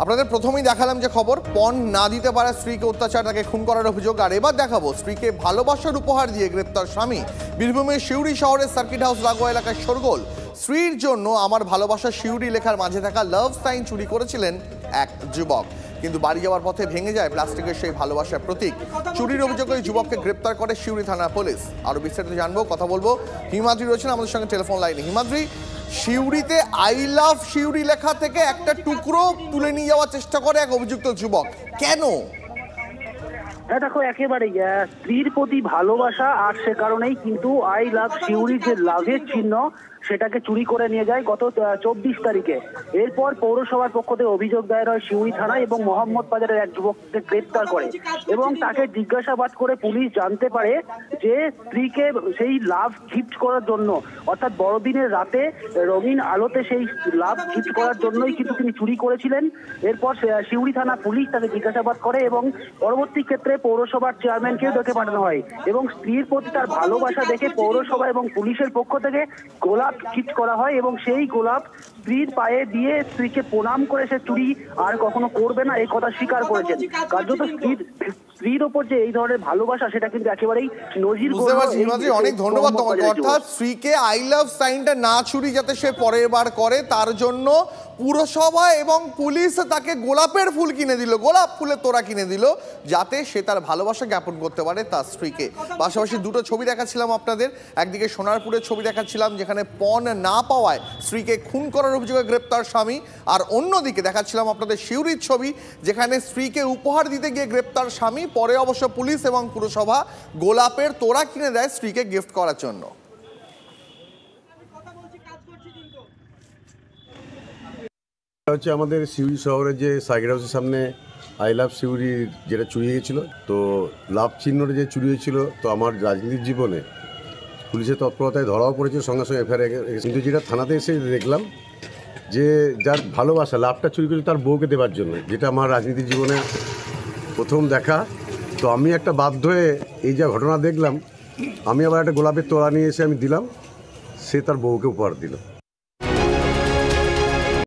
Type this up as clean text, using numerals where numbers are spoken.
আপনাদের প্রথমেই দেখালাম যে খবর, পণ না দিতে পারা স্ত্রীকে অত্যাচার, তাকে খুন করার অভিযোগ। আর এবার দেখাবো স্ত্রীকে ভালোবাসার উপহার দিয়ে গ্রেপ্তার স্বামী। বীরভূমের সিউড়ি শহরের সার্কিট হাউস লাগোয়া এলাকায় শোরগোল। স্ত্রীর জন্য আমার ভালোবাসা সিউড়ি লেখার মাঝে থাকা লাভ সাইন চুরি করেছিলেন এক যুবক, কিন্তু বাড়ি যাওয়ার পথে ভেঙে যায় প্লাস্টিকের সেই ভালোবাসার প্রতীক। চুরির অভিযোগে ওই যুবককে গ্রেপ্তার করে সিউড়ি থানা পুলিশ। আরো বিস্তারিত জানবো, কথা বলবো। হিমাদ্রি রয়েছেন আমাদের সঙ্গে টেলিফোন লাইনে। হিমাদ্রি, সিউড়িতে আই লাভ সিউড়ি লেখা থেকে একটা টুকরো তুলে নিয়ে যাওয়ার চেষ্টা করে এক অভিযুক্ত যুবক, কেন? হ্যাঁ দেখো, একেবারেই স্ত্রীর প্রতি ভালোবাসা, আর সে কারণেই কিন্তু আই লাভ সিউড়ির যে লাভের চিহ্ন সেটাকে চুরি করে নিয়ে যায় গত 24 তারিখে। এরপর পৌরসভার পক্ষ থেকে অভিযোগ দায়ের হয় সিউড়ি থানায় এবং মোহাম্মদ বাজারের এক যুবককে গ্রেপ্তার করে এবং তাকে জিজ্ঞাসাবাদ করে পুলিশ জানতে পারে যে স্ত্রীকে সেই লাভ গিফট করার জন্য, অর্থাৎ বড়দিনের রাতে রঙিন আলোতে সেই লাভ গিফট করার জন্যই কিন্তু তিনি চুরি করেছিলেন। এরপর সিউড়ি থানা পুলিশ তাকে জিজ্ঞাসাবাদ করে এবং পরবর্তী ক্ষেত্রে পৌরসভার চেয়ারম্যানকেও ডেকে পাঠানো হয় এবং স্ত্রীর প্রতি তার ভালোবাসা দেখে পৌরসভা এবং পুলিশের পক্ষ থেকে গোলাপ গিফট করা হয় এবং সেই গোলাপ স্ত্রীর পায়ে দিয়ে স্ত্রীকে প্রণাম করে সে চুরি আর কখনো করবে না এই কথা স্বীকার করেছেন। কার্যত স্ত্রীর ওপর যে এই ধরনের ভালোবাসা সেটা কিন্তু একেবারেই নজির। অনেক ধন্যবাদ তোমাকে। অর্থাৎ স্ত্রীকে আই লাভ সাইনটা না চুরি যাতে সে পরের বার করে, তার জন্য পুরসভা এবং পুলিশ তাকে গোলাপের ফুল কিনে দিল, গোলাপ ফুলের তোড়া কিনে দিল, যাতে সে তার ভালোবাসা জ্ঞাপন করতে পারে তার স্ত্রীকে। পাশাপাশি দুটো ছবি দেখাচ্ছিলাম আপনাদের, একদিকে সোনারপুরের ছবি দেখাচ্ছিলাম যেখানে পণ না পাওয়ায় স্ত্রীকে খুন করার অভিযোগে গ্রেপ্তার স্বামী, আর অন্যদিকে দেখাচ্ছিলাম আপনাদের সিউড়ির ছবি যেখানে স্ত্রীকে উপহার দিতে গিয়ে গ্রেপ্তার স্বামী। পরে অবশ্য পুলিশ এবং পুরসভা গোলাপের তোড়া কিনে দেয় স্ত্রীকে গিফট করার জন্য। হচ্ছে আমাদের সিউড়ি শহরের যে সার্কিট হাউসের সামনে আই লাভ সিউড়ি যেটা চুরি হয়েছিল, তো লাভ চিহ্নটা যে চুরি হয়েছিল, তো আমার রাজনীতির জীবনে পুলিশের তৎপরতায় ধরাও পড়েছে, সঙ্গে সঙ্গে এফআইআর। কিন্তু যেটা থানাতে এসে দেখলাম যে যার ভালোবাসা লাভটা চুরি করেছে তার বউকে দেওয়ার জন্য, যেটা আমার রাজনীতির জীবনে প্রথম দেখা। তো আমি একটা বাধ্য হয়ে এই যা ঘটনা দেখলাম, আমি আবার একটা গোলাপের তোড়া নিয়ে এসে আমি দিলাম, সে তার বউকে উপহার দিল।